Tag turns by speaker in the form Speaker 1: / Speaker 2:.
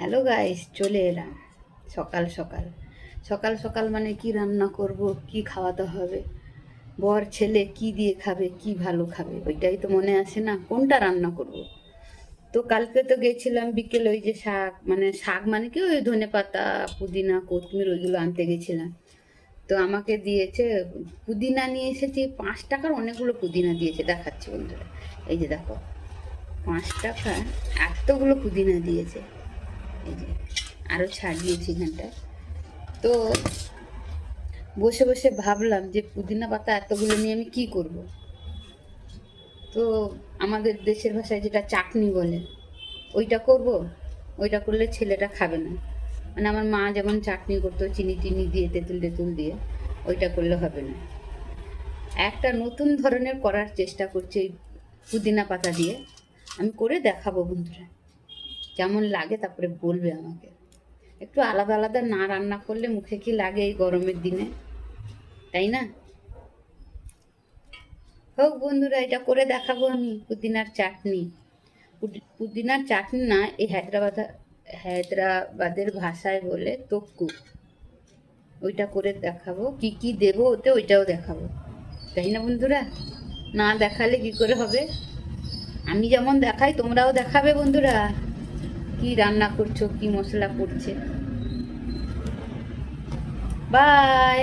Speaker 1: Hello guys, চলে এলাম সকাল সকাল। সকাল সকাল মানে কি রান্না করব, কি খাওয়াতে হবে, বর ছেলে কি দিয়ে খাবে, কি ভালো খাবে, ওইটাই তো মনে আসে না কোনটা রান্না করব। তো কালকে তো গেছিলাম বিকেলে ওই যে শাক, মানে শাক মানে কি ওই ধনে পাতা, পুদিনা, কোথমির ওইগুলো আনতে গেছিলাম। তো আমাকে দিয়েছে পুদিনা, নিয়ে এসেছি 5 টাকার অনেকগুলো পুদিনা দিয়েছে, দেখাচ্ছি বন্ধুরা। এই যে দেখো, 5 টাকায় এতগুলো পুদিনা দিয়েছে। এই যে আরও ছাড়িয়েছি এখানটায়। তো বসে বসে ভাবলাম যে পুদিনা পাতা এতগুলো নিয়ে আমি কি করব। তো আমাদের দেশের ভাষায় যেটা চাটনি বলে, ওইটা করব। ওইটা করলে ছেলেটা খাবে না। মানে আমার মা যেমন চাটনি করতো চিনি টিনি দিয়ে, তেঁতুল টেতুল দিয়ে, ওইটা করলে হবে না। একটা নতুন ধরনের করার চেষ্টা করছি এই পুদিনা পাতা দিয়ে। আমি করে দেখাবো বন্ধুরা, কেমন লাগে তারপরে বলবে আমাকে। একটু আলাদা আলাদা না রান্না করলে মুখে কি লাগে এই গরমের দিনে, তাই না? হোক বন্ধুরা, এটা করে দেখাবো আমি, পুদিনার চাটনি। পুদিনার চাটনি না, এই হায়দ্রাবাদের ভাষায় বলে তক্কু। ওইটা করে দেখাবো, কি কি দেবো ওতে, ওইটাও দেখাবো, তাই না বন্ধুরা? না দেখালে কি করে হবে? আমি যেমন দেখাই তোমরাও দেখাবে বন্ধুরা, কি রান্না করছো, কি মশলা পড়ছে। বাই।